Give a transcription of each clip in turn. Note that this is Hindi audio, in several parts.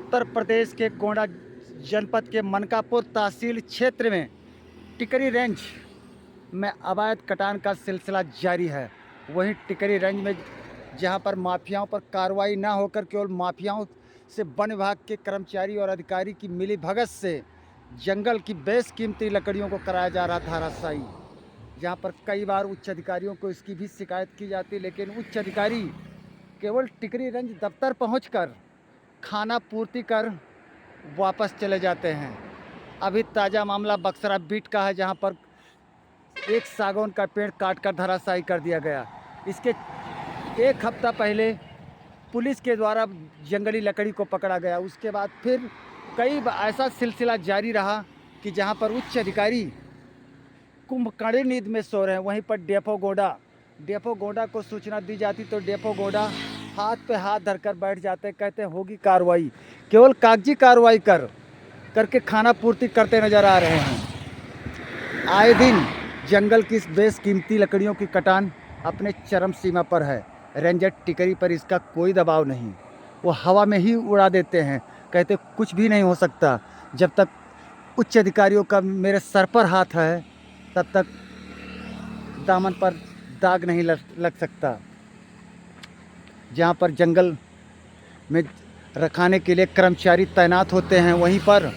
उत्तर प्रदेश के गोंडा जनपद के मनकापुर तहसील क्षेत्र में टिकरी रेंज में अवैध कटान का सिलसिला जारी है। वहीं टिकरी रेंज में जहां पर माफियाओं पर कार्रवाई न होकर केवल माफियाओं से वन विभाग के कर्मचारी और अधिकारी की मिलीभगत से जंगल की बेशकीमती लकड़ियों को कराया जा रहा था धराशायी। जहां पर कई बार उच्च अधिकारियों को इसकी भी शिकायत की जाती, लेकिन उच्च अधिकारी केवल टिकरी रेंज दफ्तर पहुंचकर खाना पूर्ति कर वापस चले जाते हैं। अभी ताज़ा मामला बक्सरा बीट का है, जहां पर एक सागौन का पेड़ काटकर धराशायी कर दिया गया। इसके एक हफ्ता पहले पुलिस के द्वारा जंगली लकड़ी को पकड़ा गया। उसके बाद फिर कई ऐसा सिलसिला जारी रहा कि जहां पर उच्च अधिकारी कुंभकर्ण नींद में सो रहे हैं। वहीं पर डेपो गोंडा को सूचना दी जाती तो डेपो गोंडा हाथ पे हाथ धरकर बैठ जाते, कहते होगी कार्रवाई। केवल कागजी कार्रवाई करके खाना पूर्ति करते नजर आ रहे हैं। आए दिन जंगल की इस बेशकीमती लकड़ियों की कटान अपने चरम सीमा पर है। रेंजर टिकरी पर इसका कोई दबाव नहीं, वो हवा में ही उड़ा देते हैं। कहते कुछ भी नहीं हो सकता, जब तक उच्च अधिकारियों का मेरे सर पर हाथ है तब तक दामन पर दाग नहीं लग सकता। जहाँ पर जंगल में रखाने के लिए कर्मचारी तैनात होते हैं, वहीं पर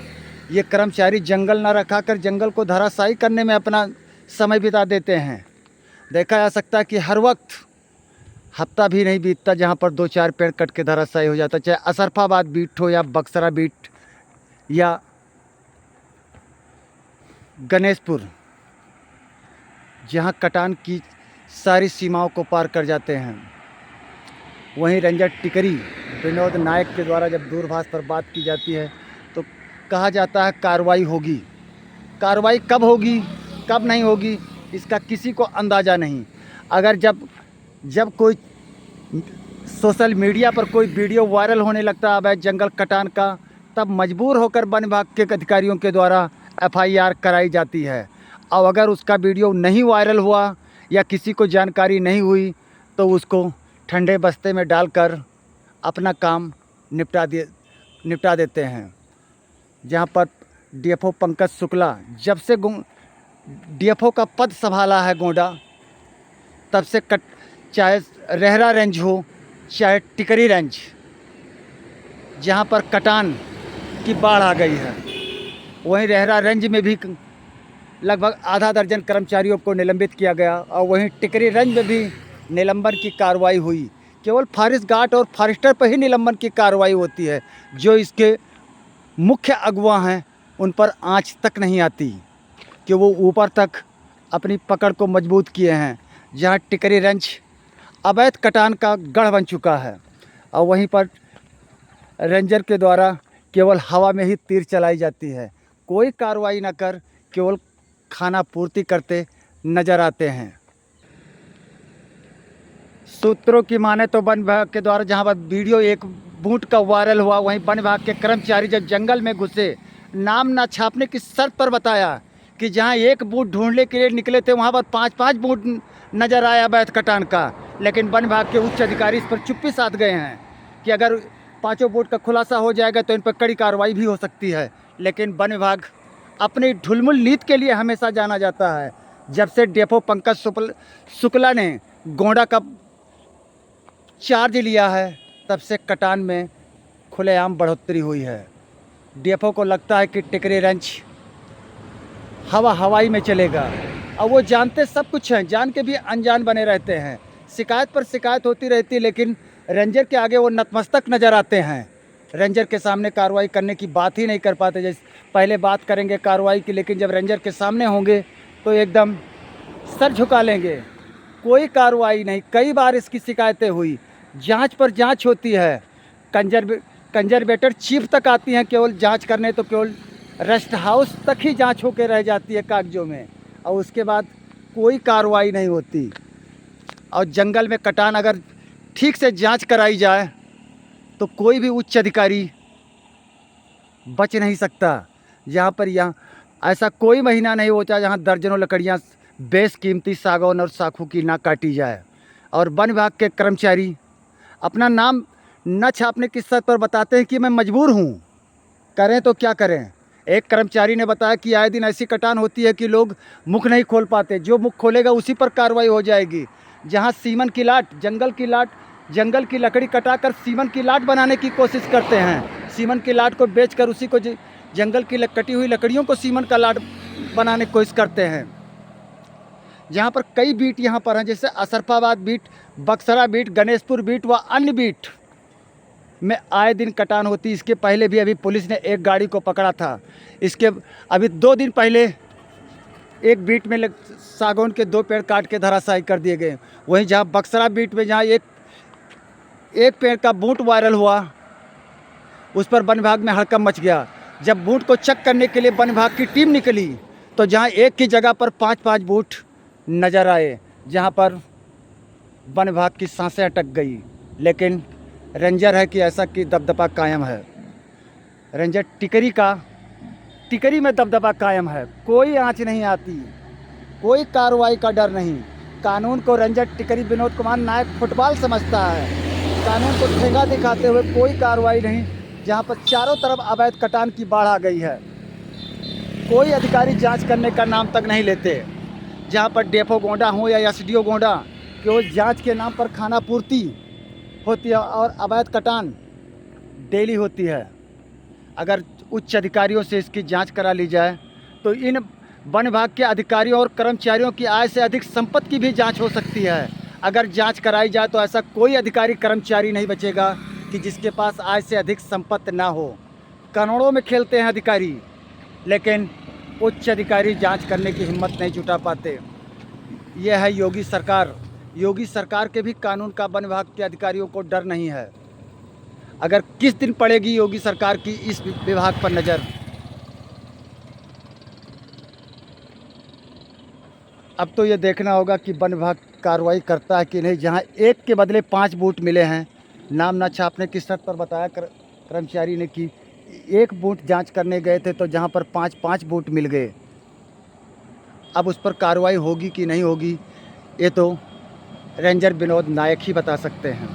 ये कर्मचारी जंगल न रखाकर जंगल को धराशायी करने में अपना समय बिता देते हैं। देखा जा सकता है कि हर वक्त हफ्ता भी नहीं बीतता जहाँ पर 2-4 पेड़ कट के धराशायी हो जाता, चाहे असरफाबाद बीट हो या बक्सरा बीट या गणेशपुर, जहाँ कटान की सारी सीमाओं को पार कर जाते हैं। वहीं रेंजर टिकरी विनोद नायक के द्वारा जब दूरभाष पर बात की जाती है तो कहा जाता है कार्रवाई होगी। कार्रवाई कब होगी कब नहीं होगी इसका किसी को अंदाज़ा नहीं। अगर जब कोई सोशल मीडिया पर कोई वीडियो वायरल होने लगता है अवैध जंगल कटान का, तब मजबूर होकर वन विभाग के अधिकारियों के द्वारा FIR कराई जाती है। और अगर उसका वीडियो नहीं वायरल हुआ या किसी को जानकारी नहीं हुई तो उसको ठंडे बस्ते में डालकर अपना काम निपटा देते हैं। जहाँ पर DFO पंकज शुक्ला जब से DFO का पद संभाला है गोंडा, तब से चाहे रेहरा रेंज हो चाहे टिकरी रेंज, जहाँ पर कटान की बाढ़ आ गई है, वहीं रेहरा रेंज में भी लगभग आधा दर्जन कर्मचारियों को निलंबित किया गया और वहीं टिकरी रेंज में भी निलंबन की कार्रवाई हुई। केवल फॉरेस्ट गार्ड और फॉरेस्टर पर ही निलंबन की कार्रवाई होती है। जो इसके मुख्य अगुवा हैं उन पर आंच तक नहीं आती कि वो ऊपर तक अपनी पकड़ को मजबूत किए हैं। जहां टिकरी रेंज अवैध कटान का गढ़ बन चुका है और वहीं पर रेंजर के द्वारा केवल हवा में ही तीर चलाई जाती है। कोई कार्रवाई न कर केवल खाना पूर्ति करते नज़र आते हैं। सूत्रों की माने तो वन विभाग के द्वारा जहां पर वीडियो एक बूट का वायरल हुआ, वहीं वन विभाग के कर्मचारी जब जंगल में घुसे, नाम ना छापने की शर्त पर बताया कि जहां एक बूट ढूंढने के लिए निकले थे वहां पर 5-5 बूट नज़र आया अवैध कटान का। लेकिन वन विभाग के उच्च अधिकारी इस पर चुप्पी साध गए हैं कि अगर 5 बूट का खुलासा हो जाएगा तो इन पर कड़ी कार्रवाई भी हो सकती है। लेकिन वन विभाग अपनी ढुलमुल नीति के लिए हमेशा जाना जाता है। जब से DFO पंकज शुक्ला ने गोंडा का चार्ज लिया है, तब से कटान में खुलेआम बढ़ोतरी हुई है। DFO को लगता है कि टिकरी रेंज हवाई में चलेगा और वो जानते सब कुछ हैं, जान के भी अनजान बने रहते हैं। शिकायत पर शिकायत होती रहती है, लेकिन रेंजर के आगे वो नतमस्तक नज़र आते हैं। रेंजर के सामने कार्रवाई करने की बात ही नहीं कर पाते। जैसे पहले बात करेंगे कार्रवाई की, लेकिन जब रेंजर के सामने होंगे तो एकदम सर झुका लेंगे। कोई कार्रवाई नहीं। कई बार इसकी शिकायतें हुई, जांच पर जांच होती है, कंजर्वेटर चीफ तक आती हैं केवल जांच करने, तो केवल रेस्ट हाउस तक ही जांच होकर रह जाती है कागजों में, और उसके बाद कोई कार्रवाई नहीं होती। और जंगल में कटान अगर ठीक से जांच कराई जाए तो कोई भी उच्च अधिकारी बच नहीं सकता। यहाँ ऐसा कोई महीना नहीं होता जहाँ दर्जनों लकड़ियाँ बेशकीमती सागौन और साखू की ना काटी जाए और वन विभाग के कर्मचारी अपना नाम न छापने की शर्त पर बताते हैं कि मैं मजबूर हूँ, करें तो क्या करें। एक कर्मचारी ने बताया कि आए दिन ऐसी कटान होती है कि लोग मुख नहीं खोल पाते, जो मुख खोलेगा उसी पर कार्रवाई हो जाएगी। जहाँ सीमन की लाट, जंगल की लकड़ी कटाकर सीमन की लाट बनाने की कोशिश करते हैं, सीमन की लाट को बेचकर उसी को जंगल की कटी हुई लकड़ियों को सीमन का लाट बनाने की कोशिश करते हैं। जहाँ पर कई बीट यहाँ पर हैं, जैसे Ashrafabad beat, Baksara beat, Ganeshpur beat व अन्य बीट में आए दिन कटान होती। इसके पहले भी अभी पुलिस ने एक गाड़ी को पकड़ा था। इसके अभी 2 दिन पहले एक बीट में सागौन के 2 पेड़ काट के धराशायी कर दिए गए। वहीं जहाँ बक्सरा बीट में जहाँ एक पेड़ का बूट वायरल हुआ, उस पर वन विभाग में हड़कंप मच गया। जब बूट को चेक करने के लिए वन विभाग की टीम निकली तो जहाँ एक की जगह पर 5-5 बूट नज़र आए, जहाँ पर वन विभाग की सांसें अटक गई। लेकिन रेंजर है कि ऐसा कि दबदबा कायम है। रेंजर टिकरी में दबदबा कायम है, कोई आंच नहीं आती, कोई कार्रवाई का डर नहीं। कानून को रेंजर टिकरी विनोद कुमार नायक फुटबॉल समझता है। कानून को ठेंगा दिखाते हुए कोई कार्रवाई नहीं। जहां पर चारों तरफ अवैध कटान की बाढ़ आ गई है, कोई अधिकारी जांच करने का नाम तक नहीं लेते। जहां पर डेफो गोंडा हो या एसडीओ गोंडा, केवल जांच के नाम पर खाना पूर्ति होती है और अवैध कटान डेली होती है। अगर उच्च अधिकारियों से इसकी जांच करा ली जाए तो इन वन विभाग के अधिकारियों और कर्मचारियों की आय से अधिक संपत्ति की भी जांच हो सकती है। अगर जांच कराई जाए तो ऐसा कोई अधिकारी कर्मचारी नहीं बचेगा कि जिसके पास आय से अधिक संपत्ति ना हो। करोड़ों में खेलते हैं अधिकारी, लेकिन उच्च अधिकारी जांच करने की हिम्मत नहीं जुटा पाते। यह है योगी सरकार। योगी सरकार के भी कानून का वन विभाग के अधिकारियों को डर नहीं है। अगर किस दिन पड़ेगी योगी सरकार की इस विभाग पर नज़र। अब तो ये देखना होगा कि वन विभाग कार्रवाई करता है कि नहीं। जहां एक के बदले 5 बूट मिले हैं, नाम न छापने की शर्त पर बताया कर्मचारी ने कि एक बूट जांच करने गए थे तो जहां पर 5-5 बूट मिल गए। अब उस पर कार्रवाई होगी कि नहीं होगी, ये तो रेंजर विनोद नायक ही बता सकते हैं।